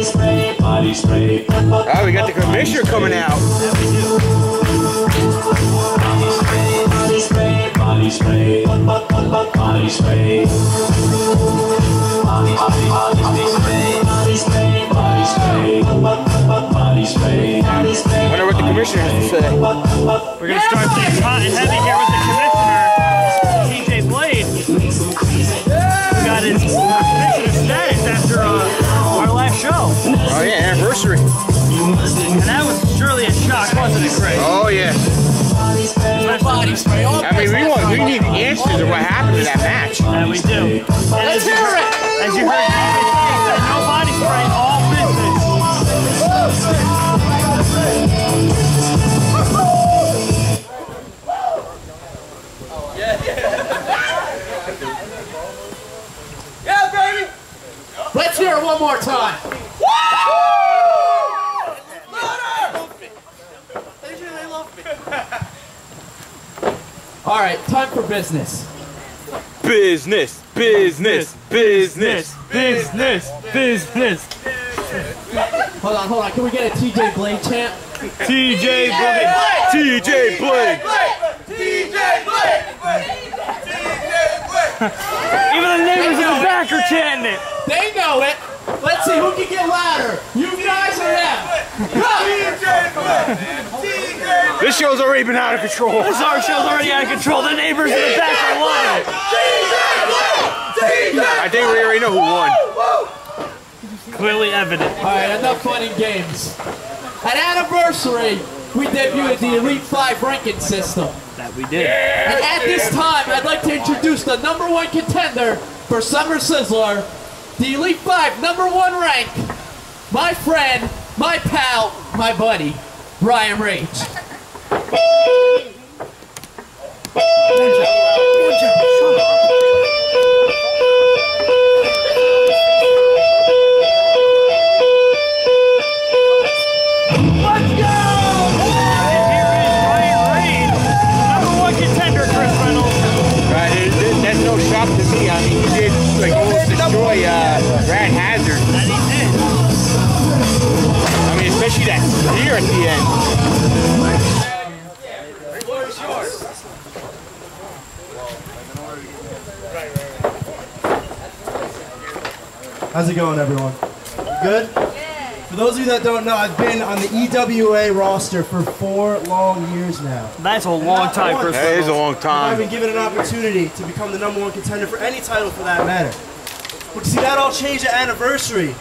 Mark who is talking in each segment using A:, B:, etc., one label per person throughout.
A: Oh, we got the commissioner coming out.
B: Body spray, body spray, body spray, body spray.
A: Wonder what the commissioner has to say.
C: We're gonna start things hot and heavy here with the commissioner, TJ Blade. We got his commissioner status after our last show.
A: Oh yeah, anniversary.
C: And that was surely a shock, wasn't it, Craig?
A: Oh yeah.
C: Body spray.
A: I mean, we need answers to what happened to that match.
C: Yeah, we do. Let's hear it. As you heard, there's no body spray, all business.
D: Yeah, baby.
E: Let's hear it one more time. All right, time for business.
A: Business, business, business,
C: business, business.
E: Hold on. Can we get a TJ Blade chant?
A: TJ Blade, TJ Blade,
D: TJ Blade.
C: Even the neighbors in the back are chanting it.
E: They know it. Let's see who can get louder. You guys or them?
A: This show's already been out of control.
C: This our show's already out of control. The neighbors in the back are loving it.
A: I think we already know who won.
C: Clearly evident.
E: All right, enough fun and games. At Anniversary, we debuted the Elite 5 ranking system.
C: That we did.
E: And at this time, I'd like to introduce the #1 contender for Summer Sizzler, the Elite 5 #1 rank, my friend, my pal, my buddy, Brian Rage.
A: Here at the end.
F: How's it going, everyone? Good? For those of you that don't know, I've been on the EWA roster for 4 long years now.
C: That's a long time, Chris.
A: That is a long time.
F: I've been given an opportunity to become the #1 contender for any title for that matter. But see, that all changed at Anniversary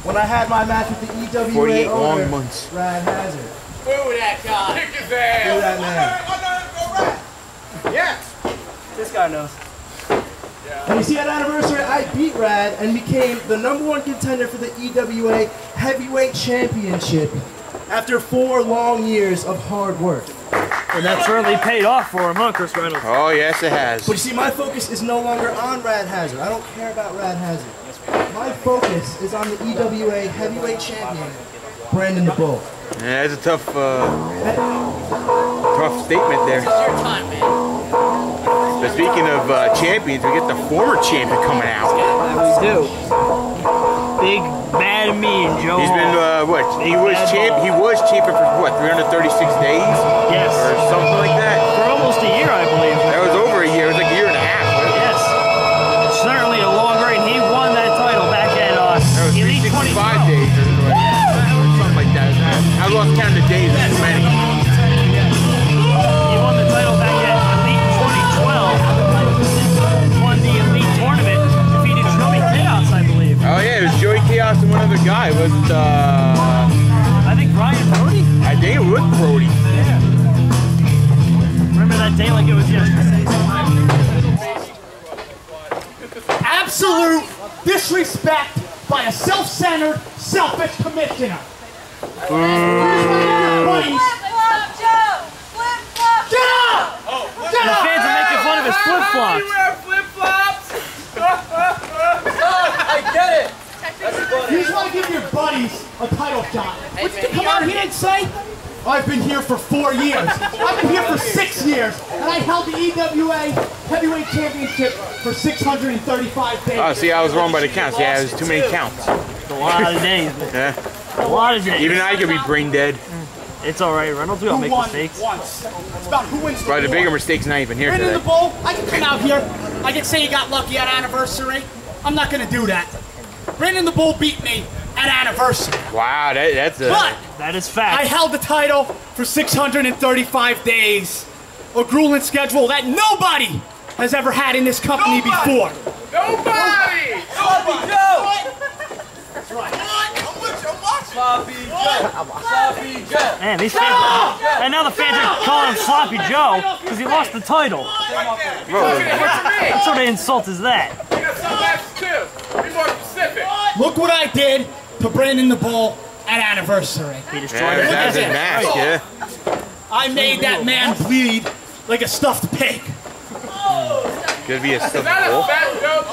F: when I had my match with the EWA
A: 48
F: owner,
A: long months.
F: Brad Hazard.
E: Boo that guy.
F: Boo that man.
D: Yes.
F: This guy knows. And you see, at Anniversary, I beat Rad and became the #1 contender for the EWA Heavyweight Championship after 4 long years of hard work.
C: And that certainly paid off for him, huh, Chris Reynolds?
A: Oh, yes, it has.
F: But you see, my focus is no longer on Rad Hazard. I don't care about Rad Hazard. My focus is on the EWA Heavyweight Champion, Brandon the Bull.
A: Yeah, that's a tough statement there.
E: This is your time, man.
A: But speaking of champions, we get the former champion coming out.
C: We do. Big Bad Mean Joe.
A: He's been what? He was champion for what? 336 days?
C: Yes.
A: Or something like that.
C: For almost a year, I believe.
A: That was over a year. It was like a year and a half.
C: Yes. Certainly a long reign. He won that title back at Elite
A: 365 days or something like that. I lost count of days. There's too many.
C: He won the title back at Elite 2012. Won the Elite tournament. Defeated Joey Chaos, I believe.
A: Oh yeah, it was Joey Chaos and one other guy. Was it,
C: I think Ryan Brody?
A: I think it was Brody.
C: Yeah. Remember that day like it was yesterday.
E: Absolute disrespect by a self-centered, selfish commissioner.
C: The fans are making fun of his flip-flops.
D: I get it.
E: You just want to give your buddies a title shot. Come on, he didn't say, I've been here for 4 years. I've been here for 6 years. And I held the EWA Heavyweight Championship for 635 days.
A: Oh, see, I was wrong by the counts. Yeah, there's too many counts.
C: A lot of days.
A: Yeah.
C: A lot of days.
A: Even I could be brain dead.
C: It's alright, Reynolds. We all make mistakes.
G: Once. It's about who wins the
A: But the
G: war.
A: bigger mistake's not even here
G: Right in
A: today.
G: the bowl, I can come out here. I can say you got lucky at anniversary. I'm not gonna do that. Brandon the Bull beat me at anniversary.
A: Wow, that's a...
G: But
C: That is fact.
G: I held the title for 635 days. A grueling schedule that nobody has ever had in this company before.
D: Nobody! Sloppy Joe! That's right. Sloppy Joe! Sloppy Joe!
C: Man, these fans. And now the fans are calling him Sloppy Joe because he lost the title. What sort of insult is that?
D: You got some matches too. Be more specific.
G: Look what I did to Brandon the Bull at anniversary.
C: He destroyed his
A: That's his
C: mask.
A: mask, yeah.
G: I made that man bleed like a stuffed pig.
A: Could be a
D: Is
A: stuffed
D: that a
A: bull.
D: fat joke?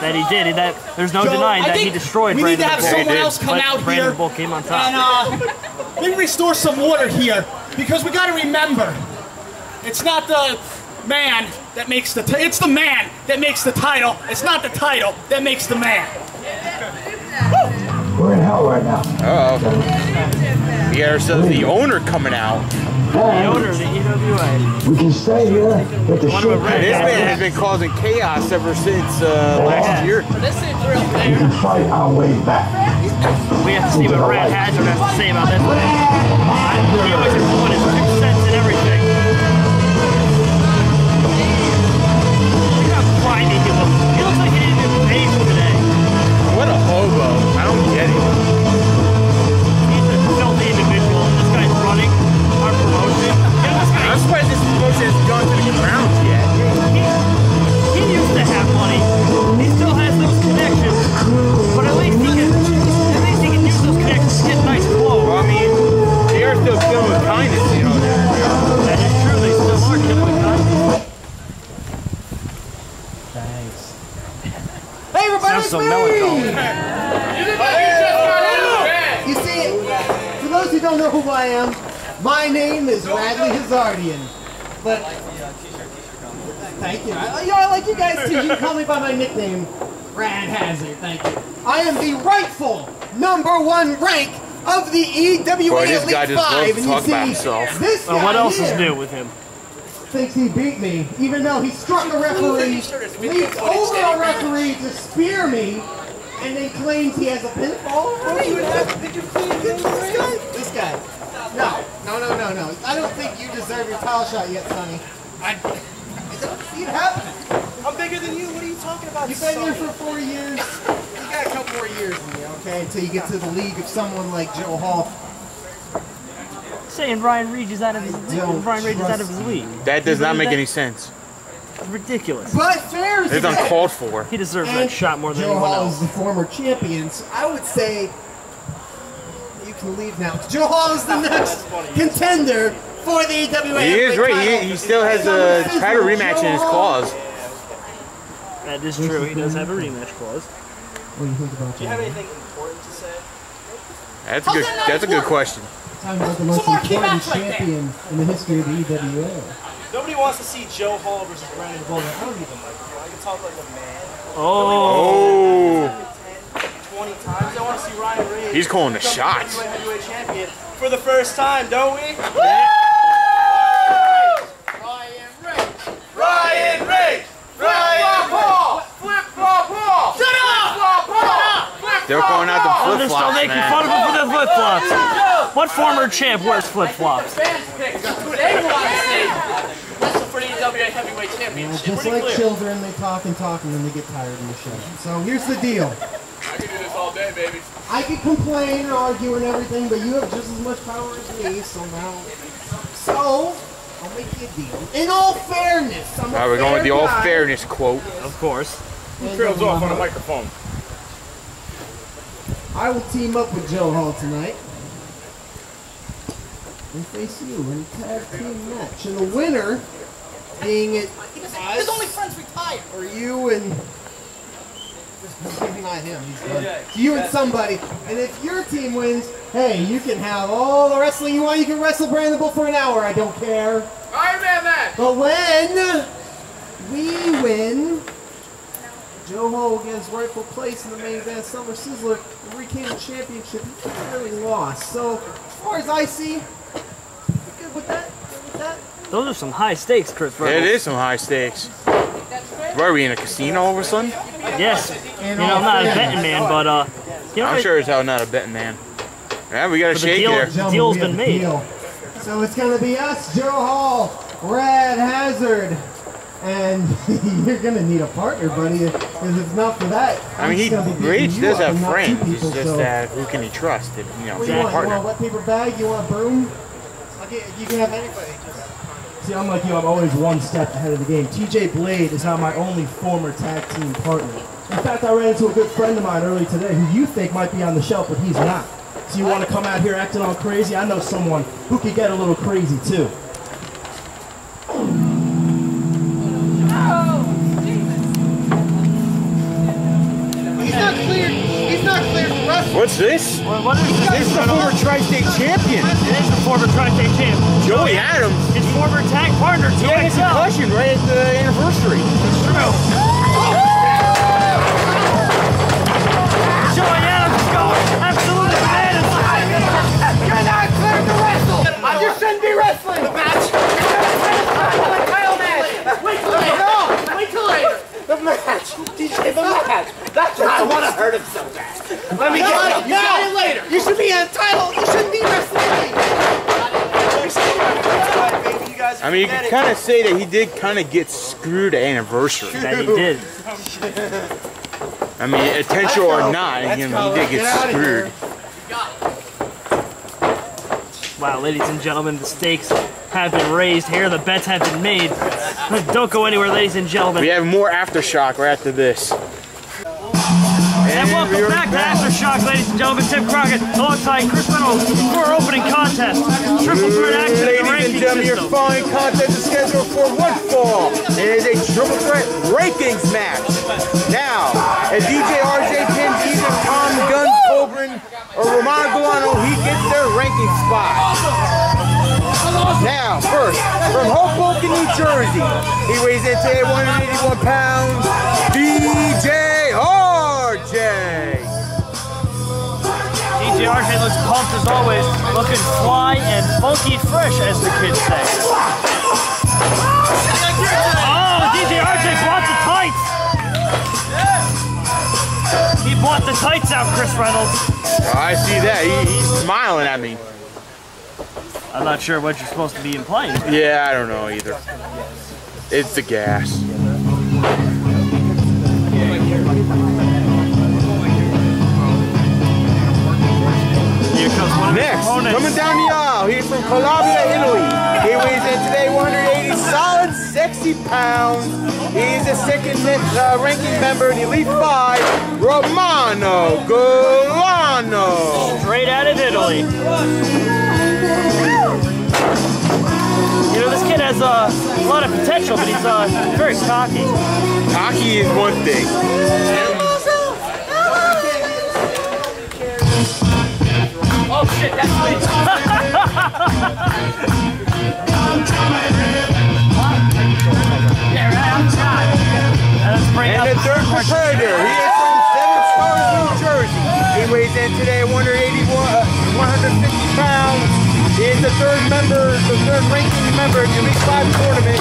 C: That he did. There's no
G: Joe,
C: denying
G: I
C: that he
G: think
C: destroyed
G: we need
C: Brandon
G: to have
C: the Bull.
G: someone else come
C: But
G: out
C: Brandon
G: here
C: the Bull came on top.
G: and maybe restore some order here, because we got to remember, it's not the man that makes the it's the man that makes the title. It's not the title that makes the man.
H: We're in hell right now.
A: Uh-oh. We got ourselves the owner coming out.
C: The owner of the EWA.
H: We can stay here, but the
C: One of
H: shit
C: a red
A: This
C: guy.
A: man has been causing chaos ever since last year.
E: This seems real
H: we
E: fair.
H: can fight our way back.
C: We have to see what Red Hazard has to say about this. He always has to put his 2 cents in everything. Look how grimy he looks. He looks like he didn't even bathe today.
A: What a hobo. I don't get it.
C: He's a filthy individual. This guy's running our promotion. You know, this guy,
A: I'm surprised this promotion hasn't gone to the ground yet.
C: he used to have money. He still has those connections. But at least he can use those connections to get nice clothes.
A: Well, I mean, they are still killing with kindness, you know.
C: That is true. They still are killing kindness.
F: Hey everybody,
C: Sounds
F: it's
C: so
F: me!
C: melancholy.
F: You see, for those who don't know who I am, my name is Radley Hazardian. But thank you. I like you guys too. You can call me by my nickname, Rad Hazard. Thank you. I am the rightful #1 rank of the EWA
A: Boy, this
F: Elite
A: guy just
F: 5.
A: loves to
F: And you
A: talk about
F: see,
A: himself.
F: this guy
C: What else is
F: here
C: new with him?
F: thinks he beat me, even though he struck a referee, leaped over a referee to spear me, and then claims he has a pinfall. This guy. No. I don't think you deserve your title shot yet, Sonny. I don't see it happening.
G: I'm bigger than you. What are you talking about?
F: You've been here for 4 years. You got a couple more years in you, okay, until you get to the league of someone like Joe Hall.
C: Saying Brian Reed is out of his league.
A: That does not make any sense.
C: It's ridiculous.
F: But fair is
A: It's uncalled for.
C: He deserves
F: And
C: that shot more than
F: Joe
C: anyone
F: Hall is
C: else.
F: the former champion, so I would say you can leave now. Joe Hall is the next contender for the EWA.
A: He is right.
F: title.
A: He still has a title rematch in his clause.
C: That is true. He does have a rematch clause.
F: What do you think about that?
G: Do you have anything important to say?
A: That's a good question.
F: Talking about the most
G: Some more key
F: important
G: match right there.
F: champion in the history of the EWA.
G: Nobody wants to see Joe Hall versus Brandon Bull. I don't need the microphone. I can talk like a man.
C: Oh.
G: 20 times. I want to see Ryan Reed.
A: He's calling the
G: become
A: shots.
G: Heavyweight champion for the first time, don't we?
D: Ryan Reed! Ryan Paul! Flip flop Paul! Shut up!
A: They're calling out the
C: Oh, they're
A: flip
C: still
A: flops,
C: making
A: man.
C: fun of him for the flip flops. What former champ wears flip flops?
E: Fans pick who they want to see wrestle for the EWA Heavyweight Championship.
F: Just
E: Pretty
F: like
E: clear.
F: children, they talk and talk and then they get tired and they shut up. So here's the deal.
D: I can do this all day, baby.
F: I can complain and argue and everything, but you have just as much power as me, so now... So, I'll make you a deal. In all fairness, I'm a
A: Alright, we're going with the
F: fair
A: all
F: guy.
A: fairness quote.
C: Of course.
D: Trails off on a microphone.
F: I will team up with Joe Hall tonight and face you in a tag team match. And the winner being it
G: His only friend's retired.
F: or you and not him, he's done. You and somebody. And if your team wins, hey, you can have all the wrestling you want. You can wrestle Brandon Bull for an hour. I don't care.
D: Iron Man match!
F: But when we win, Joe Hall against rightful place in the main event. Summer Sizzler reclaimed the championship. He really lost. So, as far as I see, good with that.
C: Those are some high stakes, Chris.
A: It is some high stakes. Where are we in a casino all of a sudden?
C: Yes. You know, I'm not a betting man, but you know,
A: I'm sure as hell not a betting man. Yeah, we got a shake here.
C: The deal's been made.
F: So it's gonna be us, Joe Hall, Brad Hazard, and you're gonna need a partner, buddy. Because if not for that,
A: I mean, Rage does have friends. It's just that who can he trust? If, you know,
F: what do you want? You want a wet paper bag? You want a broom? Okay, you can have anybody. See, I'm like you, I'm always one step ahead of the game. TJ Blade is now my only former tag team partner. In fact, I ran into a good friend of mine earlier today who you think might be on the shelf, but he's not. So you want to come out here acting all crazy? I know someone who could get a little crazy too.
D: He's not cleared for wrestling.
A: What's this?
C: What is this?
A: This is the former Tri-State champion.
C: It is the former Tri-State champ.
A: Joey Adams.
C: His former tag partner,
A: He had a concussion right at the anniversary.
C: It's true. Joey Adams is going absolutely bananas.
D: You're not cleared to wrestle. You shouldn't be wrestling. The match. Title match. Wait till later. No. Wait till later. The match. DJ, the match. That's why I want to hurt him so bad. Let me get it. You got it later. You should be entitled. You shouldn't be wrestling.
A: I mean, you can kind of say that he did kind of get screwed at anniversary.
C: That he did.
A: I mean, intentional or not, you know, he did get screwed.
C: Wow, ladies and gentlemen, the stakes have been raised here. The bets have been made. Don't go anywhere, ladies and gentlemen.
A: We have more Aftershock right after this.
C: And welcome back to Aftershock, ladies and gentlemen. Tim Crockett alongside Chris Reynolds for our opening contest. Triple threat action in the ranking
A: Ladies and gentlemen, your
C: system.
A: following contest is scheduled for one fall. It is a triple threat rankings match. Now, as DJ RJ pins either Tom Gunn, Kobryn, or Romano Golano, he gets their ranking spot. Now, first, from Hoboken, New Jersey, he weighs in today 181 pounds, DJ RJ.
C: DJ RJ looks pumped as always, looking fly and funky fresh, as the kids say. Oh, DJ RJ bought the tights. He bought the tights out, Chris Reynolds.
A: I see that. He's smiling at me.
C: I'm not sure what you're supposed to be implying.
A: Yeah, I don't know either. It's the gas.
C: Here comes one of the
A: Next,
C: opponents.
A: coming down the aisle, he's from Calabria, Italy. He weighs in today 180 solid 60 pounds. He's the second ranking member in the Elite 5, Romano Golano.
C: Straight out of Italy. You know, this kid has a lot of potential, but he's very cocky.
A: Cocky is one thing.
C: Oh shit, that's me.
A: And the third competitor, he is from 7 Stars, New Jersey. He weighs in today 150 pounds. He is the third ranking member of the Elite 5 tournament,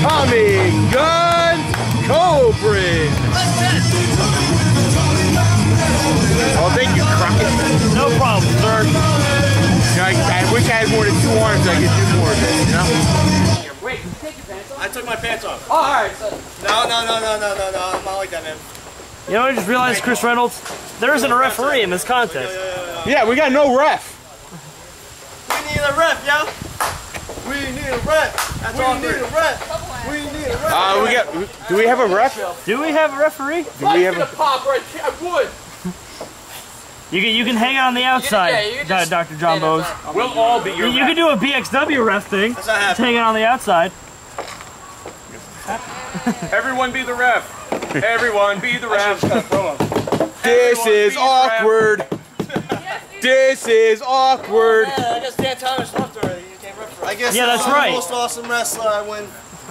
A: Tommy Guns Kobryn. Oh, thank you, Crockett.
C: No problem, sir.
A: You know, I wish I had more than 2 arms so I could do more of this, you know?
D: Wait, you take your pants off?
G: I took my pants off.
D: Oh, alright. So
G: No, I'm not like that, man.
C: You know, I just realized, Chris Reynolds, there isn't a referee in this contest.
A: Yeah, we got no ref.
G: We need a ref, yo. We need a ref. That's all. We need a ref. We need a ref.
A: Do we have a ref?
C: Do we have a referee?
A: Do we have
D: gonna
A: a...
D: pop right here. I would.
C: You can hang out on the outside, Dr. John Bose.
D: We'll all be your
C: You can do a BXW ref thing.
G: That's not happening.
C: Just hang out on the outside.
D: Everyone be the ref. Everyone be the ref.
A: This is awkward. This is awkward.
G: I guess Dan Thomas left already. You can't ref. I guess
C: Yeah, that's
G: I'm
C: right.
G: the most awesome wrestler. I win.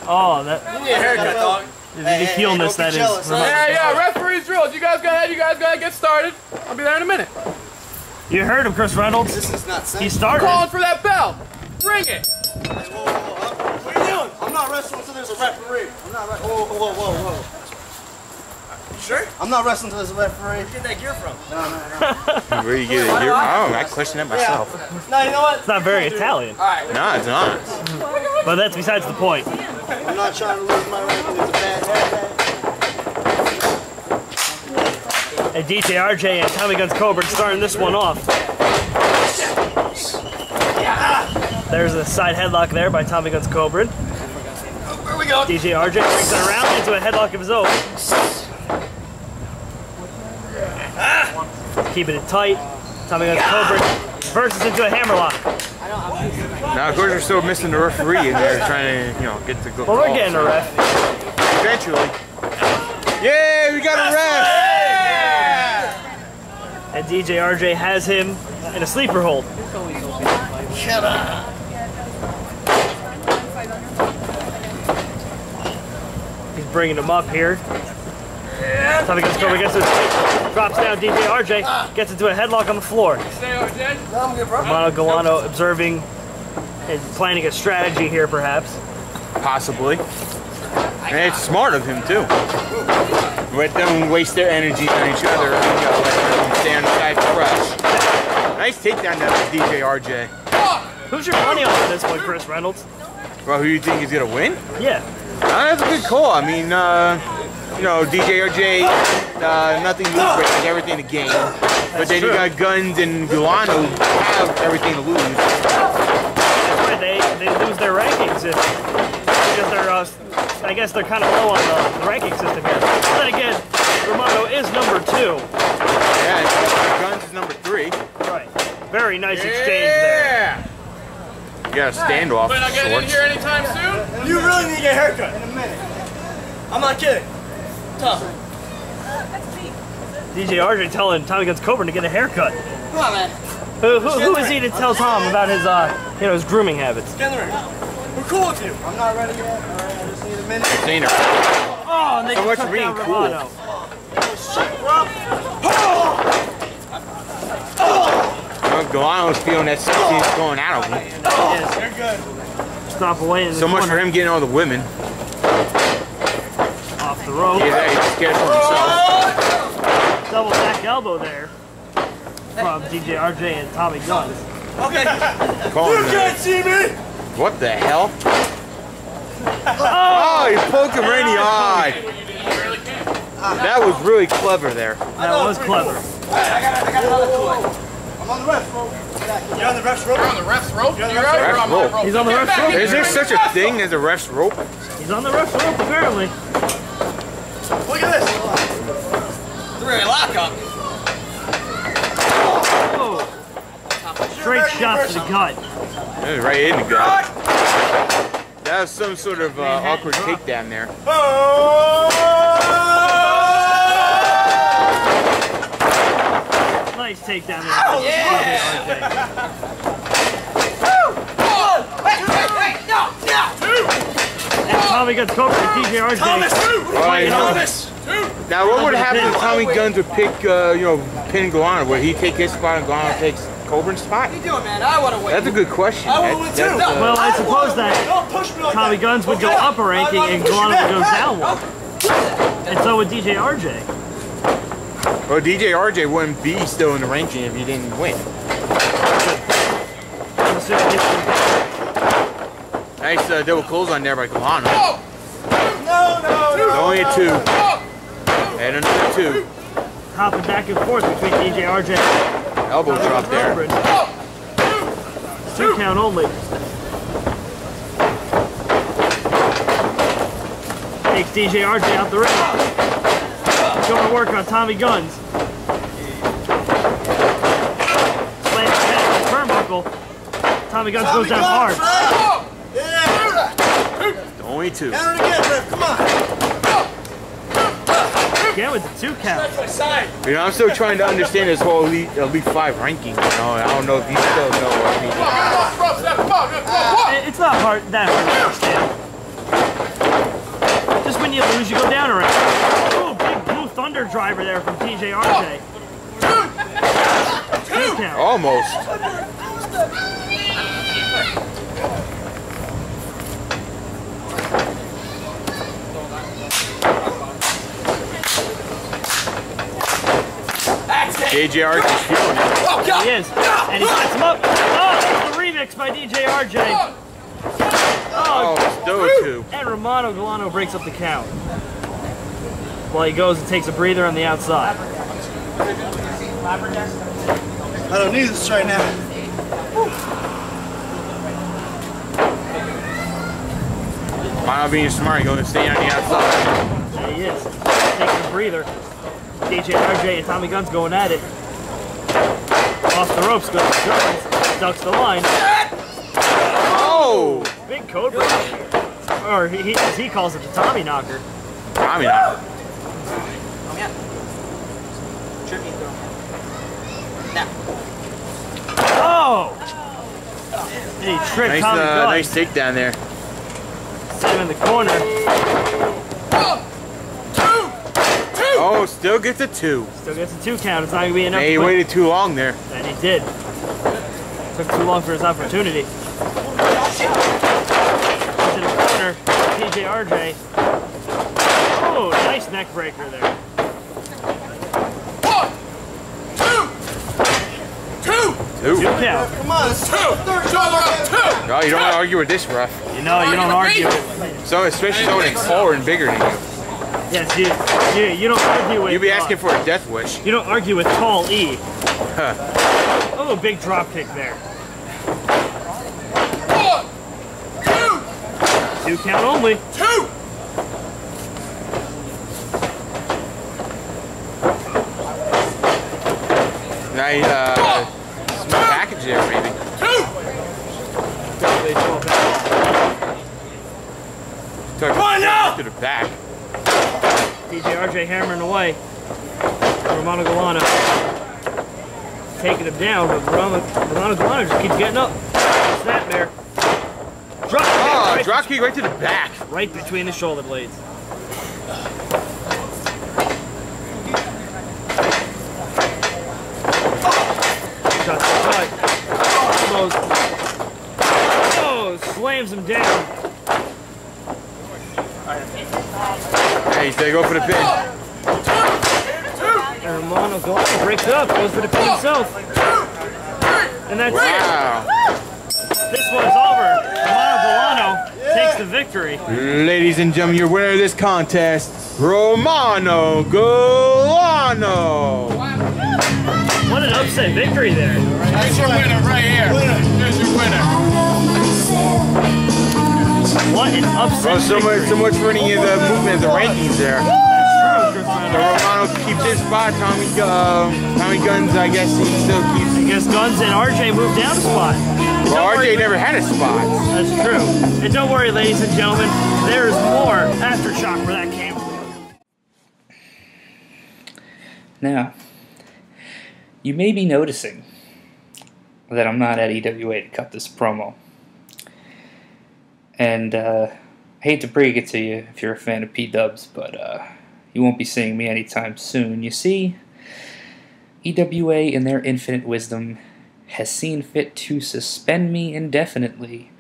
C: Oh, that.
G: You need a haircut, dog.
C: The keelness that is.
I: Yeah, referee's rules. You guys go ahead, get started. I'll be there in a minute.
C: You heard him, Chris Reynolds.
F: This is not safe.
C: He started.
I: Calling for that bell. Ring it.
F: What are you doing? I'm not wrestling until there's a referee. I'm not whoa. Sure? I'm not wrestling until there's a referee. Where'd you get that gear from? No.
A: Where you get it? I question that myself.
F: Yeah. No, you know what?
C: It's not very Italian.
A: No, it's not.
C: But that's besides the point.
F: I'm not trying to lose my ranking. It's a bad haircut.
C: And DJ RJ and Tommy Guns Kobryn starting this one off. There's a side headlock there by Tommy Guns Kobryn.
F: Where we go?
C: DJ RJ brings it around into a headlock of his own. Keeping it tight. Tommy Guns Kobryn versus into a hammerlock.
A: Now, of course, we're still missing the referee in there trying to, get to go.
C: Well, we're getting a ref.
A: Eventually. Yeah, we got a ref!
C: Yeah! And DJ RJ has him in a sleeper hold.
F: Shut up.
C: He's bringing him up here. Tommy Guns Kobryn gets it. Drops down DJ RJ. Gets into a headlock on the floor. Romano Golano observing and planning a strategy here, perhaps.
A: Possibly. And it's smart of him, too. Let them waste their energy on each other and let them stay on the side fresh. Nice takedown there with DJ RJ.
C: Who's your money on this one, Chris Reynolds?
A: Well, who do you think is going to win?
C: Yeah.
A: That's a good call. I mean, DJ RJ, nothing to lose, but everything to gain. But then you got Guns and Golano who have everything to lose.
C: That's right, they lose their rankings because they're, I guess they're kind of low on the ranking system here. But then again, Romano is number 2.
A: Yeah, and Guns is number 3.
C: Right. Very nice exchange there.
A: You got a standoff.
I: We're not getting in here anytime soon?
F: You really need to get a haircut in a minute. I'm not kidding. Tough.
C: DJ RJ telling Tommy Guns Kobryn to get a haircut.
F: Come on, man.
C: Who is he to tell Tom about his his grooming habits?
F: Get in the ring. We're cool with you. I'm not ready yet. All right, I just need a minute.
A: Seen her.
C: Oh, and they
A: So much
C: took
A: for being
C: down
A: cool.
C: Romano.
A: Golano's feeling that 16's going out of him.
C: Yes.
F: You're good.
C: Stop away in the
A: So much for
C: corner.
A: him getting all the women.
C: Off the rope.
A: He's scared for himself.
C: Double back elbow there from DJ RJ and Tommy Guns.
F: Okay.
A: Calling
F: You can't see me.
A: What the hell? Oh, he poked him right in the eye. That was really clever there.
C: That was clever.
F: I got another toy. I'm on the ref's rope. You're on the ref's rope?
I: You're on the ref's rope?
A: Ref's rope.
C: He's on the ref's rope.
A: Is there such a thing as a ref's rope?
C: He's on the ref's rope, apparently.
F: Look at this. Three lockup.
C: Oh. Straight shot to the gut.
A: That was right in the gut. That was some sort of awkward takedown there.
C: Nice takedown there. And Tommy Guns Kobryn and DJ RJ.
A: Now, what would happen if Tommy Guns would pick, pin Golano? Would he take his spot and Golano takes Cobryn's spot?
F: What are you doing, man? I want to win.
A: That's a good question.
F: I want to win too.
C: Well, I suppose that
F: Don't push me like
C: Tommy
F: that.
C: Guns would go up a ranking and Golano would go down one. And so would DJ RJ.
A: Well, DJ RJ wouldn't be still in the ranking if he didn't win. Nice double clothesline there by Golano.
F: No.
A: Only a 2. And another 2.
C: Hopping back and forth between DJ RJ and
A: Elbow drop there.
C: Kobryn. 2 count only. Takes DJ RJ out the ring. Going to work on Tommy Guns. Slams his head on the turnbuckle. Tommy Guns goes down hard.
A: Only 2.
F: Count it again, Rick. Come on.
C: Again with the 2 count.
A: I'm still trying to understand this whole Elite 5 ranking. I don't know if you still know what he
C: It's not that hard to understand. Just when win, you lose, you go down a round. Oh, big blue thunder driver there from TJRJ. Two count.
A: Almost. JJR just feeling it.
C: He is. And he sets him up. Oh, the remix by DJRJ.
A: Oh, still a 2.
C: And Romano Golano breaks up the count. While he goes and takes a breather on the outside.
F: I don't need this right now.
A: Romano being smart, going to stay on the outside.
C: There he is. Taking a breather. DJRJ and Tommy Gunn's going at it. Off the ropes goes Guns. Ducks the line.
A: Oh!
C: Big Kobryn. Or as he calls it, the Tommy knocker.
A: Tommy knocker.
C: Oh! And he tricked
A: Nice,
C: Tommy Gunn.
A: nice takedown there.
C: Set him in the corner.
A: Oh, still gets a 2.
C: Still gets a 2 count. It's not going to be enough.
A: Hey, he waited too long there.
C: And he did. Took too long for his opportunity. Into the corner, TJRJ. Oh, nice neck breaker there.
A: 2.
C: 2 count.
F: Come on, it's 2.
A: No, you don't argue with this ref.
C: You know, you don't argue with.
A: So, especially someone taller and bigger than you.
C: Yes, you don't argue with.
A: You'd be asking for a death wish.
C: You don't argue with tall E.
A: Huh.
C: Oh, big drop kick there. 2 count only.
I: 2.
A: Nice, small package there, maybe.
I: 2.
A: Come on now! To the back.
C: DJRJ hammering away. Romano Golano taking him down, but Romano Golano just keeps getting up. Snap there. Drop kick,
A: Oh, drop kick right to the back.
C: right between the shoulder blades. Shot to the gut. Almost. Oh, slams him down.
A: Hey, he's gonna go for the pin.
C: And Romano Golano breaks it up, goes for the pin himself. And that's
A: Wow.
C: it. This one's over. Romano Golano takes the victory.
A: Ladies and gentlemen, your winner of this contest, Romano Golano.
C: What an upset victory there.
I: Here's your winner right here. Here's your winner.
C: What an upset
A: Oh, so much for any of the movement of the rankings there. So Romano keeps his spot. Tommy Guns, I guess he still keeps.
C: I guess Guns and RJ moved down a spot.
A: Well, RJ never had a spot.
C: That's true. And don't worry, ladies and gentlemen, there is more Aftershock where that came from.
J: Now, you may be noticing that I'm not at EWA to cut this promo. And I hate to break it to you if you're a fan of P-Dubs, but you won't be seeing me anytime soon. You see, EWA in their infinite wisdom has seen fit to suspend me indefinitely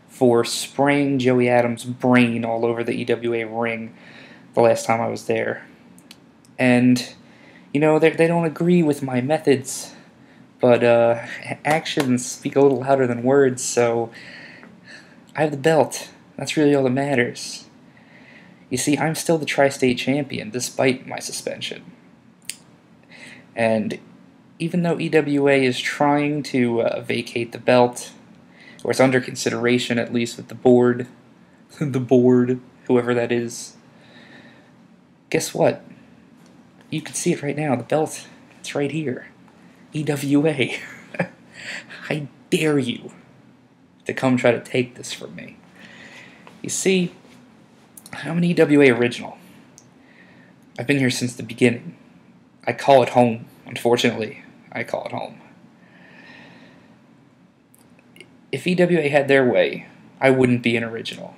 J: for spraying Joey Adams' brain all over the EWA ring the last time I was there. And, you know, they don't agree with my methods, but actions speak a little louder than words, so I have the belt. That's really all that matters. You see, I'm still the Tri-State champion, despite my suspension. And even though EWA is trying to vacate the belt, or it's under consideration at least with the board, whoever that is, guess what? You can see it right now, the belt, it's right here. EWA. I dare you to come try to take this from me. You see, I'm an EWA original. I've been here since the beginning. I call it home, unfortunately. I call it home. If EWA had their way, I wouldn't be an original.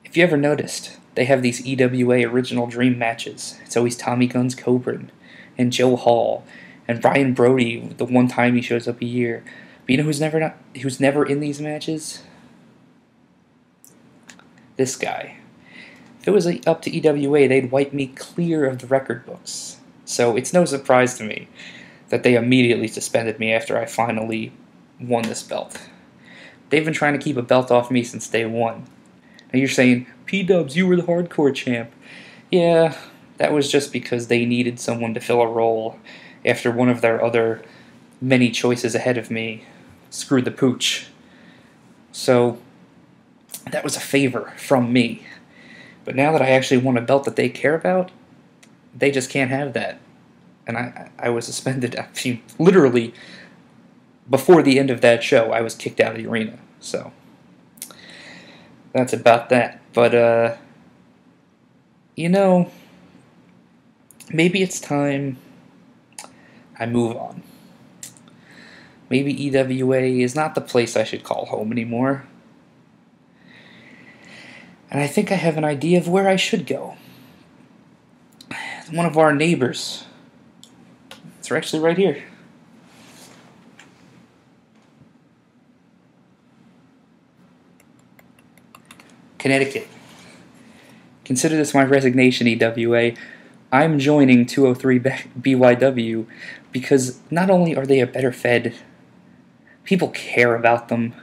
J: If you ever noticed, they have these EWA Original Dream matches. It's always Tommy Gunn's Kobryn and Joe Hall and Brian Brody the one time he shows up a year. But you know who's never in these matches? This guy. If it was up to EWA, they'd wipe me clear of the record books. So it's no surprise to me that they immediately suspended me after I finally won this belt. They've been trying to keep a belt off me since day one. Now you're saying, P-Dubs, you were the hardcore champ. Yeah, that was just because they needed someone to fill a role after one of their other many choices ahead of me screwed the pooch. So that was a favor from me. But now that I actually won a belt that they care about, they just can't have that. And I was suspended. I mean, literally, before the end of that show, I was kicked out of the arena. So that's about that. But, you know, maybe it's time I move on. Maybe EWA is not the place I should call home anymore. And I think I have an idea of where I should go. One of our neighbors. It's actually right here. Connecticut. Consider this my resignation, EWA. I'm joining 203 BYW because not only are they a better fed, people care about them.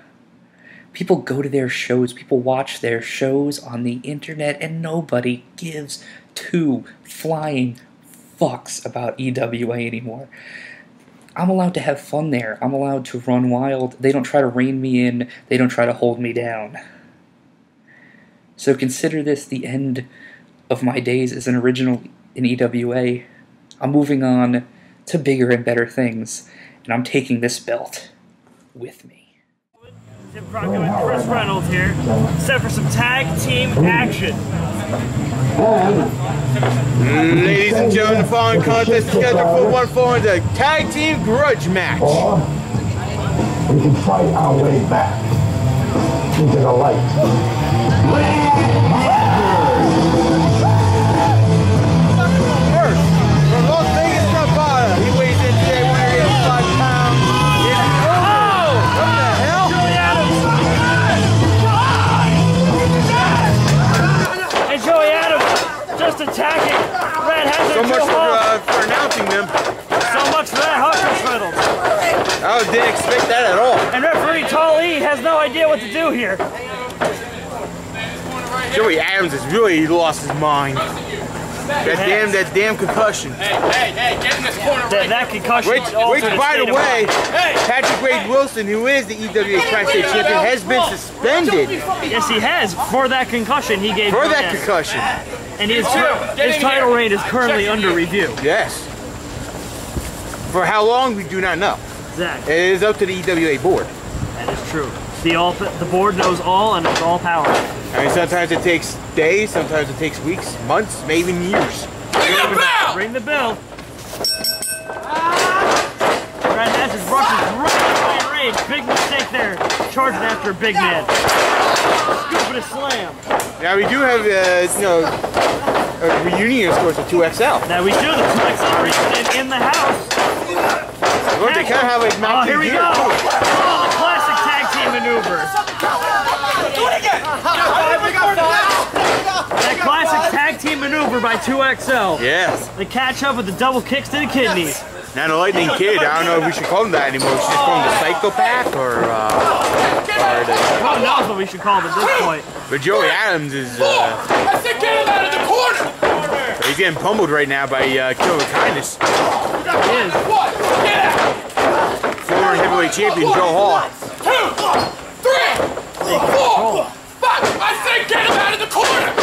J: People go to their shows, people watch their shows on the internet, and nobody gives two flying fucks about EWA anymore. I'm allowed to have fun there. I'm allowed to run wild. They don't try to rein me in. They don't try to hold me down. So consider this the end of my days as an original in EWA. I'm moving on to bigger and better things, and I'm taking this belt with me.
C: Tim Crockett with Chris Reynolds here, set for some tag team action.
A: Ladies and gentlemen, the following contest is scheduled for one fall into tag team grudge match.
H: Or we can fight our way back into the light.
A: First, from Las Vegas, Nevada, he weighs in today 185 pounds. Oh! What the hell?
C: And Joey Adams just attacking Red Hazard.
A: So much for announcing them.
C: So much for that Huckers Reynolds.
A: I didn't expect that at all.
C: And referee Tall E has no idea what to do here.
A: Joey Adams has really lost his mind. That damn concussion.
I: Hey, get in this corner
C: That concussion.
A: Which by the way, Patrick Wade Wilson, who is the EWA Tri-State Champion, has been suspended.
C: Yes, he has. For that concussion he gave.
A: For that concussion.
C: And his title reign is currently under review.
A: Yes. For how long, we do not know.
C: Exactly.
A: It is up to the EWA board.
C: That is true. The board knows all and it's all powerful.
A: I mean, sometimes it takes days, sometimes it takes weeks, months, maybe even years.
C: Ring the bell! Red Hazard rushes right in range. Big mistake there. Charging after a big man. Stupid slam.
A: Now we do have, a reunion, of course, with 2XL.
C: Now we do. The 2XL reunion in the house.
A: Look, they kind of have like Mount
C: here we go. Oh, the classic tag team maneuver.
D: Do it again!
C: That classic tag team maneuver by 2XL.
A: Yes.
C: They catch up with the double kicks to the kidneys.
A: Now the Lightning Kid, I don't know if we should call him that anymore. We should just call him the Psychopath or
C: Who knows what we should call him at this point.
A: But Joey Adams is,
I: I said get him out of the corner!
A: he's getting pummeled right now by Kill with Kindness.
C: He is.
A: Former heavyweight champion Joe Hall.
I: 2, 3, 4, 5. I said get him out of the corner!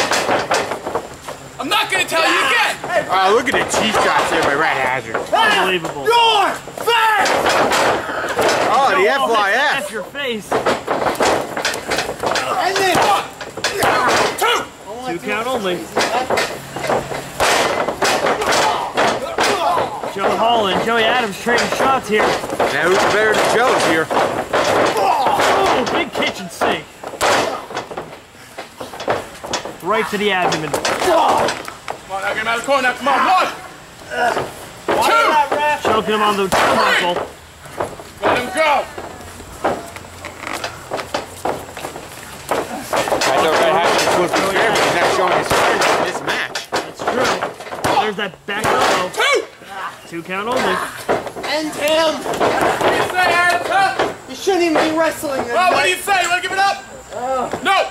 I: I'm not gonna tell you again!
A: Look at the cheese shots there by Red Hazard.
C: Unbelievable.
D: Your face!
A: Oh, the
C: Joe Hall
A: FYF.
C: hits your face.
D: And then
I: 1, 2.
C: 2 count only. Joe Hall and Joey Adams trading shots here.
A: Now who's better than Joe's here?
C: Oh, big kitchen sink. right to the abdomen.
I: Come on, now get him out of the corner now. Come on, 1, 2,
C: Choking him on the turnbuckle.
I: let him go.
A: I know Red Hazard's supposed to be fair, but he's not showing his strength in this match.
C: It's true. There's that back elbow. 2 count only.
D: End him!
I: What do you say, Erica?
D: You shouldn't even be wrestling.
I: Well, what do you say? You want to give it up? No.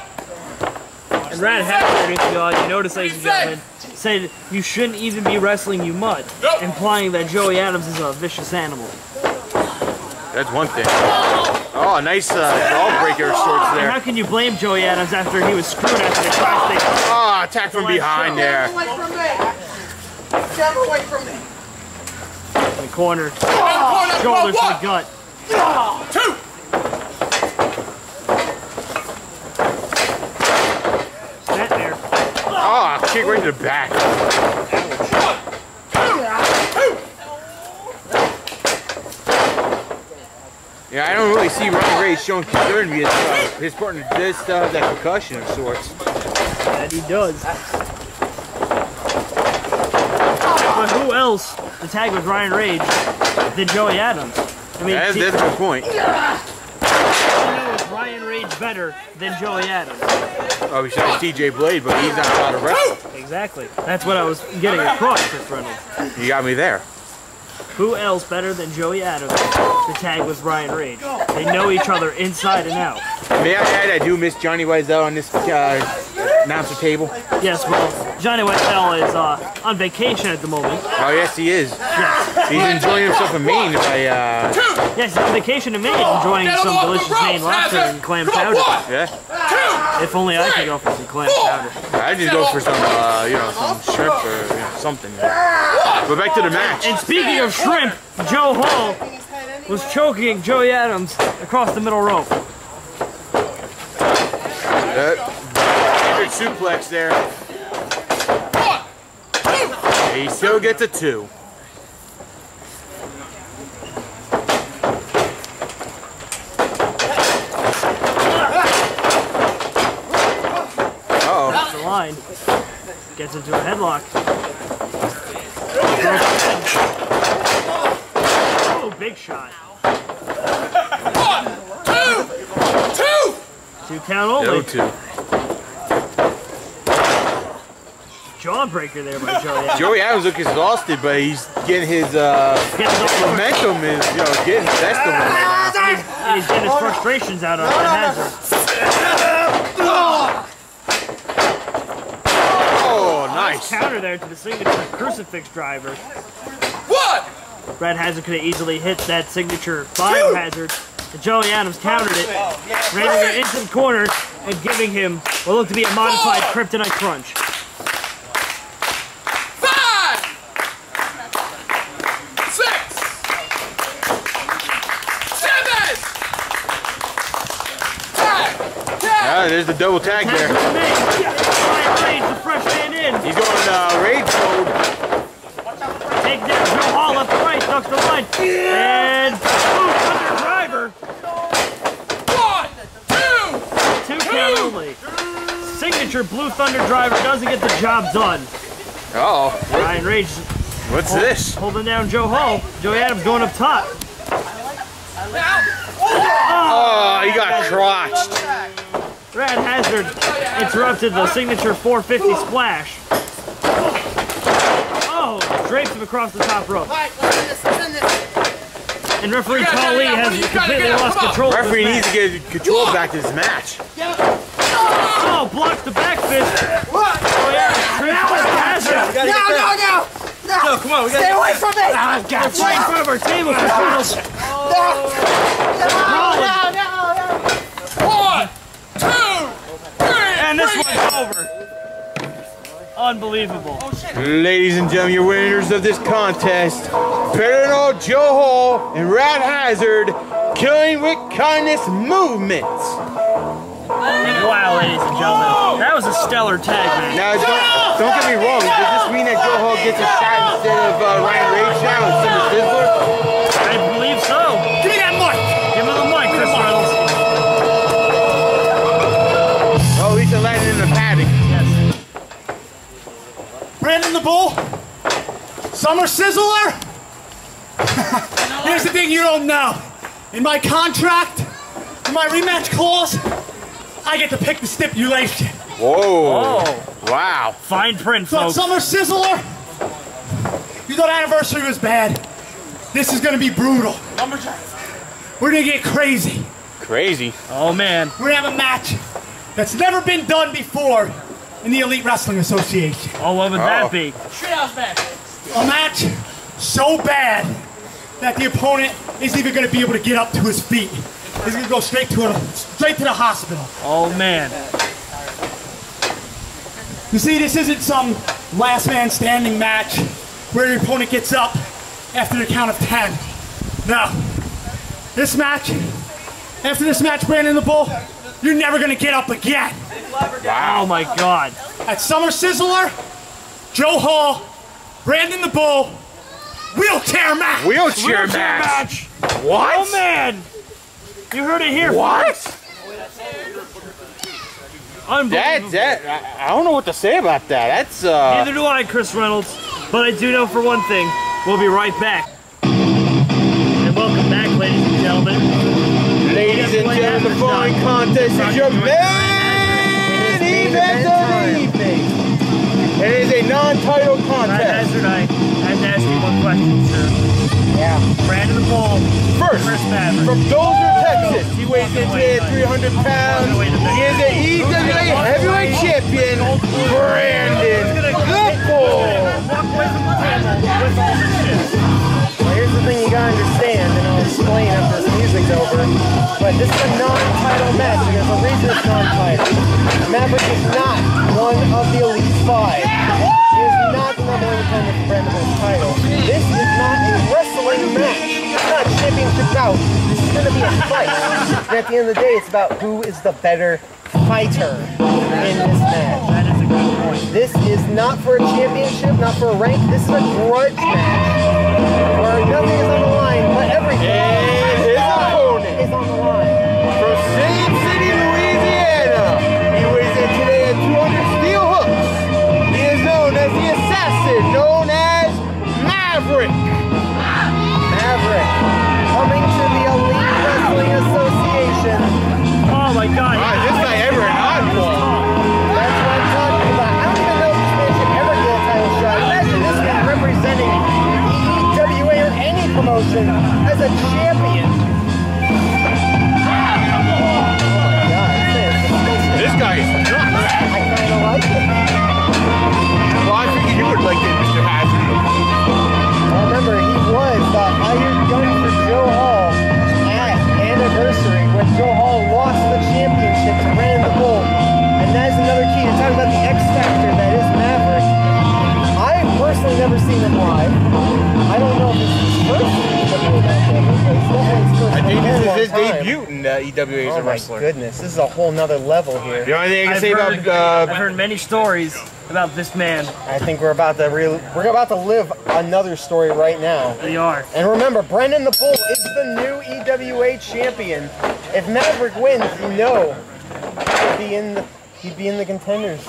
C: And Red Hazard, if you notice, ladies and gentlemen, said you shouldn't even be wrestling, you mud, implying that Joey Adams is a vicious animal.
A: That's one thing. Oh, a nice jawbreaker sorts
C: And
A: there.
C: how can you blame Joey Adams after he was screwed after the tri-state?
A: Oh, attack from behind there.
D: Get away from me! Get away from me!
C: In the corner,
I: Corner,
C: shoulders to the
I: 1,
C: gut.
I: 2.
C: Set there.
A: Oh, kick right to the back.
I: 1, 2.
A: Yeah, I don't really see Ryan Ray showing concern because his partner does still have that concussion of sorts.
C: That he does. But who else to tag with Ryan Rage than Joey Adams? I mean,
A: That's a good point.
C: you know is Ryan Rage better than Joey Adams?
A: Oh, we said TJ Blade, but he's not allowed to wrestle.
C: Exactly. That's what I was getting across, Chris Reynolds.
A: You got me there.
C: Who else better than Joey Adams to tag with Ryan Rage? They know each other inside and out.
A: May I add, I do miss Johnny Weisel on this announcer table.
C: Yes, well, Johnny Weisel is on vacation at the moment.
A: Oh, yes, he is.
C: Yes.
A: He's enjoying himself in Maine by,
C: Yes, he's on vacation in Maine, enjoying some delicious Maine lobster and clam chowder.
A: yeah.
C: If only I could go for some clam chowder.
A: I just go for some, some shrimp or something. But back to the match.
C: And speaking of shrimp, Joe Hall was choking Joey Adams across the middle rope.
A: Standard suplex there. He still gets a 2. Uh-oh.
C: That's the line. Gets into a headlock. Oh, big shot. 2 count only.
A: No 2.
C: Jawbreaker there by Joey Adams.
A: Joey Adams looks exhausted, but he's getting his momentum is, getting the best of him right now.
C: And he's getting his frustrations out on Hazard.
A: Oh, nice.
C: Counter there to the signature crucifix driver.
I: What?
C: Brad Hazard could have easily hit that signature biohazard. And Joey Adams countered it, ramming it into the corner and giving him what looked to be a modified kryptonite crunch.
I: 5, 6, 7, 10.
A: There's the double tag there.
C: Ryan Rage, the fresh man in.
A: He's going rage mode.
C: Take down Joe Hall left to right, ducks the line. And boom, under driver. 2 count only. Signature Blue Thunder driver doesn't get the job done.
A: Uh-oh.
C: Ryan Rage
A: What's this?
C: holding down Joe Hall. Joey Adams going up top.
A: Oh, he got crotched.
C: Brad Hazard interrupted the signature 450 splash. Oh, draped him across the top rope. And referee Paul Lee has completely lost control.
A: Referee
C: of this
A: needs to
C: match.
A: get control back to this match.
C: Oh, blocks the back fist. Oh, yeah, Hazard.
D: No, come on, stay away from me!
C: Right in front of our table, Chris Reynolds.
I: One, 2, 3,
C: And this one's over. Unbelievable.
A: Ladies and gentlemen, your winners of this contest, Paranoid Joe Hall and Rat Hazard, Killing with Kindness movements.
C: Wow, ladies and gentlemen, that was a stellar tag match.
A: Now, don't get me wrong. Does this mean that Joe Hall gets a shot instead of Ryan Rage now instead of Sizzler?
C: I believe so.
I: Give me that mic!
C: Give him the mic, Chris Reynolds.
A: Oh, he's landed in the padding.
C: Yes.
G: Summer Sizzler? Here's the thing you don't know. In my contract, in my rematch clause, I get to pick the stipulation.
A: Whoa. Oh. Wow.
C: Fine print,
G: so
C: folks.
G: Summer Sizzler, you thought Anniversary was bad. This is going to be brutal. We're going to get crazy.
A: Crazy?
C: Oh, man.
G: We're going to have a match that's never been done before in the Elite Wrestling Association.
C: Oh, what would that be?
G: Treehouse match. A match so bad that the opponent isn't even going to be able to get up to his feet. He's going to go straight to the hospital.
C: Oh, man.
G: You see, this isn't some last man standing match where your opponent gets up after the count of 10. No. This match, after this match, Brandon the Bull, you're never going to get up again.
C: Wow, oh my God.
G: At Summer Sizzler, Joe Hall, Brandon the Bull, wheelchair match.
A: Wheelchair match. What?
C: Oh, man. You heard it here.
A: What?
C: Unbelievable.
A: I don't know what to say about that. That's
C: Neither do I, Chris Reynolds. But I do know for one thing, we'll be right back. And welcome back, ladies and gentlemen.
A: Ladies and gentlemen, the following contest is your main event of the evening. It is a non-title contest.
C: Hazard, I had to ask you one question, sir.
A: Yeah.
C: Brandon the Bull.
A: First,
C: Mavrick.
A: from Dozer, Texas. He weighs in at 300 pounds. He is an EWA heavyweight champion, Brandon the Bull.
K: Well, here's the thing you gotta understand, and I'll explain after this music's over. But this is a non-title match, and there's a reason it's non-title. Mavrick is not one of the Elite 5. He is not the number one contender for Brandon Bull's title. This is not a wrestling match. It's not a championship bout. This is going to be a fight. And at the end of the day, it's about who is the better fighter in this match.
C: That is a good point.
K: This is not for a championship, not for a rank. This is a grudge match where nothing is on the line, but everything
A: his opponent
K: is on the line.
A: From Same City, Louisiana, he weighs in today at 200 steel hooks. He is known as the assassin, known as Mavrick.
K: Mavrick, coming to the Elite Wrestling Association.
C: Oh my God.
A: Wow, this guy ever an oddball.
K: That's what I'm talking about. I don't even know if this man should ever get a title shot. Imagine this man representing the EWA or any promotion as a champion.
A: This guy is nuts.
K: I kind of like it.
A: Well, I figured you would like it, Mr. Hazard.
K: Well, remember, he was the hired gun for Joe Hall at Anniversary when Joe Hall lost the championship to Brandon the Bull. And that is another key. You're talking about the X Factor that is Mavrick. I've personally never seen him live. I don't know if this is his first EWA match ever, but it's definitely his first.
A: I think this is his
K: time.
A: debut in EWA as a wrestler.
K: Oh my goodness, this is a whole nother level here.
A: The only thing I can say about
C: I've heard many stories about this man.
K: I think we're about to live another story right now.
C: We are.
K: And remember, Brandon the Bull is the new EWA champion. If Mavrick wins, you know he'd be in the Contenders.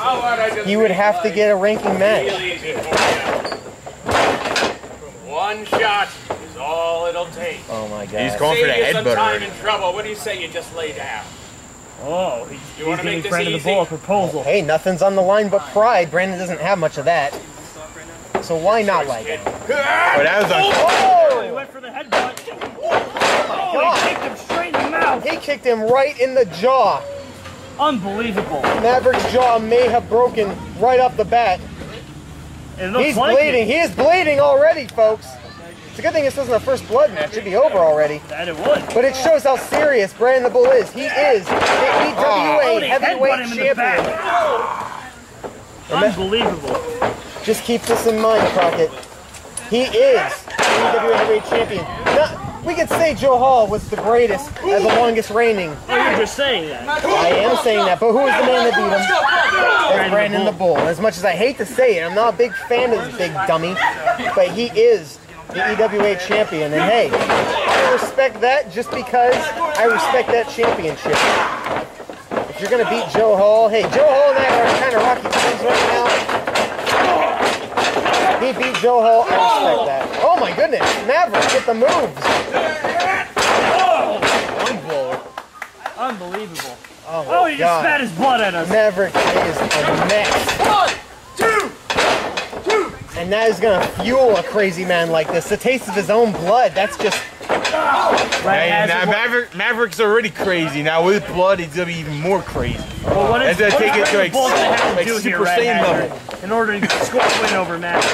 K: He would have to get a ranking match.
I: One shot is all it'll take.
K: Oh my God.
A: He's going for the headbutt.
I: Time in trouble. What do you say? You just lay down.
C: Oh, he's
I: wanna
C: giving
I: make this
C: Brandon the
I: easy?
C: Bull a proposal.
K: Hey, nothing's on the line but pride. Brandon doesn't have much of that. So why not like it?
A: Oh, that was
C: Oh, he went for the headbutt. Oh, he kicked him straight in the mouth.
K: He kicked him right in the jaw.
C: Unbelievable.
K: Maverick's jaw may have broken right off the bat. He's bleeding. He is bleeding already, folks. It's a good thing this isn't a first blood match. It should be over already.
C: That it would.
K: But it shows how serious Brandon the Bull is. He is the EWA heavyweight champion.
C: Unbelievable.
K: Just keep this in mind, Crockett. He is the EWA heavyweight champion. Now, we could say Joe Hall was the greatest as the longest reigning.
C: Oh, you're just saying that.
K: I am saying that, but who is the man that beat him? That's Brandon the Bull. As much as I hate to say it, I'm not a big fan of this big dummy, but he is the EWA champion. And hey, I respect that just because I respect that championship. If you're going to beat Joe Hall, hey, Joe Hall and I are kind of rocky times right now. He beat Joe Hall. I respect that. Oh my goodness. Mavrick with the moves.
C: Unbelievable.
K: Oh,
C: he just spat his blood at us.
K: Mavrick is a mess.
I: 1, 2.
K: And that is going to fuel a crazy man like this. The taste of his own blood, that's just...
A: Hey, now Maverick's already crazy. Now with blood, he's going to be even more crazy.
C: Well, what is
A: take it to like
C: Super Saiyan level in order to score a win over Maverick?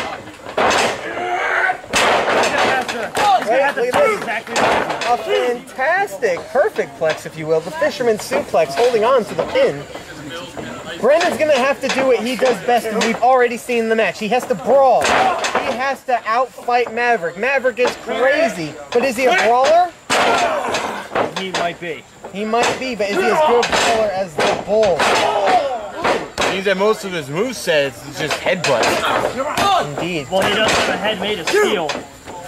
K: A fantastic, perfect plex, if you will. The fisherman suplex holding on to the pin. Brandon's going to have to do what he does best, and we've already seen the match. He has to brawl. He has to outfight Maverick. Maverick is crazy, but is he a brawler?
C: He might be.
K: He might be, but is he as good a brawler as the Bull?
A: Means that most of his movesets is just headbutts.
K: Indeed.
C: Well, he doesn't have a head made of steel.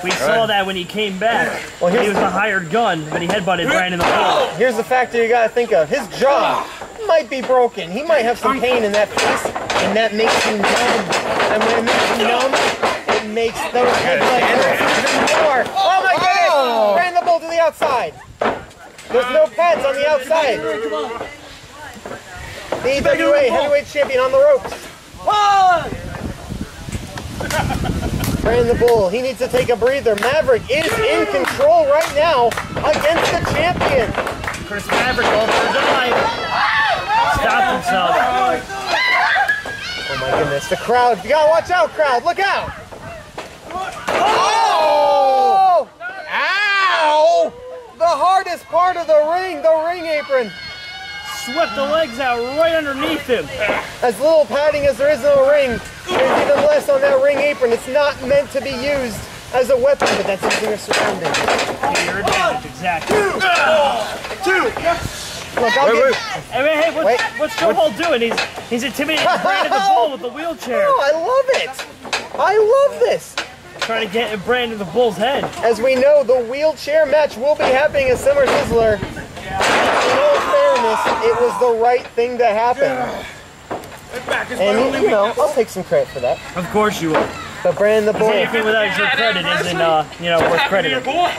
C: We saw that when he came back. Well, he was a hired gun, but he headbutted Brandon the Bull.
K: Here's the factor you gotta think of. His jaw might be broken. He might have some pain in that face, and that makes him numb. And when it makes him numb, it makes those headbutts hurt even more. Oh my goodness! Brandon the Bull to the outside. There's no pads on the outside. The EWA heavyweight champion on the ropes. Brandon the Bull, he needs to take a breather. Maverick is in control right now against the champion.
C: Chris Maverick going for a dive. Stopped himself.
K: Oh my goodness, the crowd. You gotta watch out, crowd. Look out. Oh! Ow! The hardest part of the ring apron.
C: Swept the legs out right underneath him.
K: As little padding as there is in the ring, there's even less on that ring apron. It's not meant to be used as a weapon, but that's using a surrounding.
C: To your advantage, exactly.
K: Look,
C: Hey, what's Joe Hall doing? He's intimidating Brandon the Bull with the wheelchair.
K: Oh, I love it. I love this.
C: Trying to get in Brandon the Bull's head.
K: As we know, the wheelchair match will be happening at Summer Sizzler. In all fairness, it was the right thing to happen. And, you know, I'll take some credit for that.
C: Of course you will.
K: But Brandon the Bull...
C: Anything without your credit isn't, worth crediting.
K: Oh,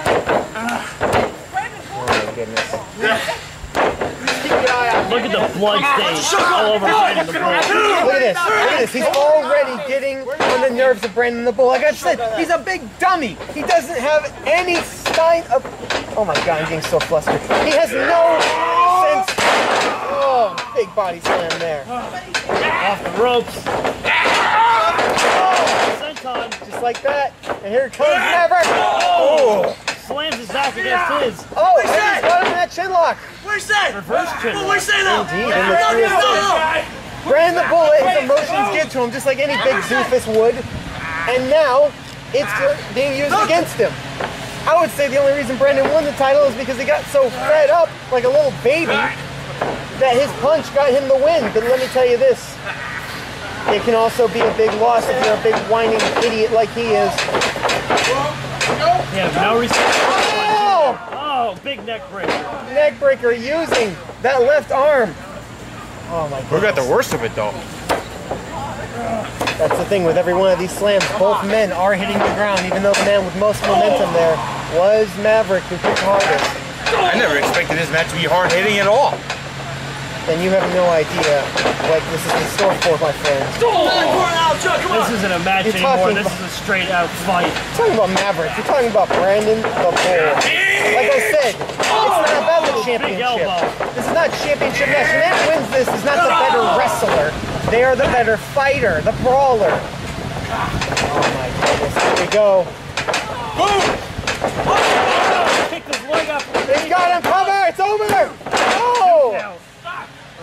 K: my goodness.
C: Look at the blood stains all over Brandon the Bull.
K: Look at this. Look at this. He's already getting on the nerves of Brandon the Bull. Like I said, he's a big dummy. He doesn't have any sign of... Oh my God, I'm getting so flustered. He has no sense... Oh, big body slam there.
C: Off the ropes. Senton.
K: Just like that. And here comes Mavrick. Oh.
C: Slams his back against his.
K: Oh, and he's got him in that chin lock.
C: Reverse chin lock.
K: Indeed. Brandon the Bull, his emotions get to him just like any big doofus would. And now, it's being used against him. I would say the only reason Brandon won the title is because he got so fed up, like a little baby, that his punch got him the win. But let me tell you this, it can also be a big loss if you're a big whining idiot like he is.
C: Yeah, no respect. Oh, big neck breaker.
K: Neck breaker using that left arm. Oh my God.
A: We got the worst of it though.
K: That's the thing with every one of these slams. Both men are hitting the ground, even though the man with most momentum there was Mavrick, who hit hardest.
A: I never expected this match to be hard hitting at all.
K: Then you have no idea what this is in store for, my friends.
C: This isn't a match anymore. This is a straight out fight.
K: You're talking about Mavrick. You're talking about Brandon the Bull. Like I said, it's not about the championship. This is not championship match. The man who wins this is not the better wrestler. They are the better fighter, the brawler. Oh my goodness, here we go.
C: Boom! Pick this leg up.
K: He's got him covered. It's over there. Oh!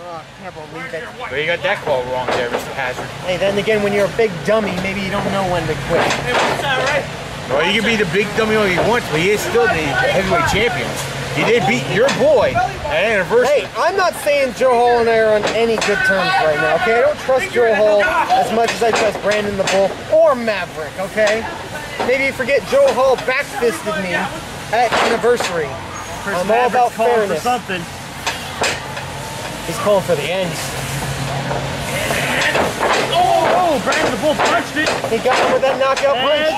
K: I can't believe it.
A: But you got that call wrong there, Mr. Hazard.
K: Hey, then again, when you're a big dummy, maybe you don't know when to quit.
I: Hey, what's that, right?
A: Well, you can be the big dummy all you want, but he is still the heavyweight champion. He did beat your boy at Anniversary.
K: Hey, I'm not saying Joe Hall and I are on any good terms right now, okay? I don't trust Joe Hall as much as I trust Brandon the Bull or Mavrick, okay? Maybe you forget Joe Hall back-fisted me at Anniversary. I'm all about fairness.
C: Something.
K: He's calling for the end.
C: Oh, Brandon the Bull punched it.
K: He got him with that knockout punch.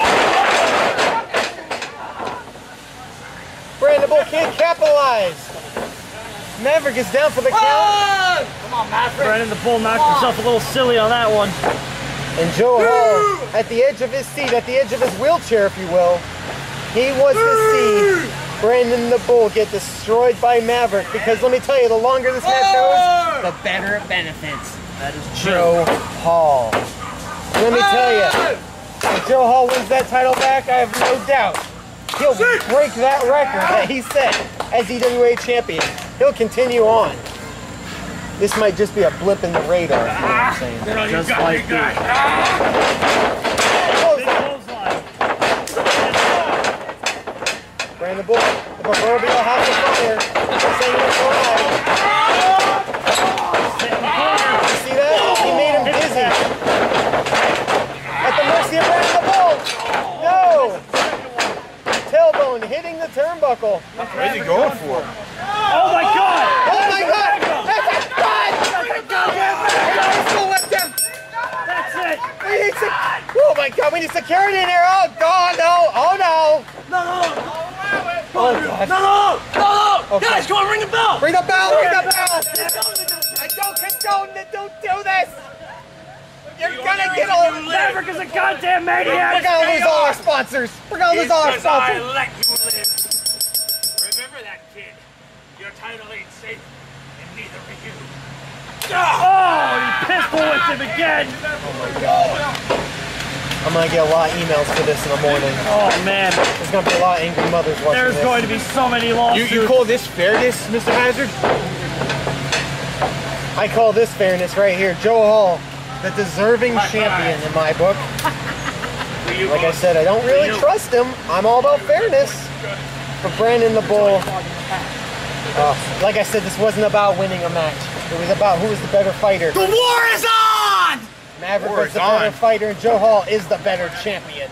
K: Brandon the Bull can't capitalize. Mavrick is down for the count.
G: Come on, Mavrick.
C: Brandon the Bull knocked himself a little silly on that one.
K: And Joe Hall, at the edge of his seat, at the edge of his wheelchair, if you will, he wants to see Brandon the Bull get destroyed by Mavrick. Because let me tell you, the longer this match goes, the better it benefits.
C: That is true.
K: Joe Hall. Let me tell you, if Joe Hall wins that title back, I have no doubt he'll break that record that he set as EWA champion. He'll continue on. This might just be a blip in the radar, if you know what I'm saying.
C: Just like that.
K: Brandon Bull, the proverbial house of fire. Saying it's alive. You see that? He made him dizzy. At the mercy of Brandon Bull. No! Tailbone hitting the turnbuckle.
A: Where's he going for?
C: Oh my God!
K: Oh my God! That's a God!
C: That's it!
K: We need oh my God, we need security in here! Oh God, no! Oh no!
C: No!
K: Oh God!
C: No!
K: Okay.
C: Guys, go on, ring the bell!
K: Ring the bell! Ring the bell! I don't condone it! Don't do this! You're gonna get all...
C: Mavrick is a goddamn maniac!
K: We're gonna lose all our sponsors! We're gonna lose all our sponsors!
I: I let you live. Remember that, kid. Your title ain't safe, and neither are you.
C: Oh, he pistol whipped him again!
K: I'm gonna get a lot of emails for this in the morning.
C: Oh man.
K: There's gonna be a lot of angry mothers watching
C: There's
K: this.
C: going to be so many lawsuits.
A: You call this fairness, Mr. Hazard?
K: I call this fairness right here. Joe Hall, the deserving champion in my book. Like I said, I don't really trust him. I'm all about fairness. But Brandon the Bull, like I said, this wasn't about winning a match. It was about who was the better fighter.
G: The war is on!
K: Mavrick was the better fighter, and Joe Hall is the better champion.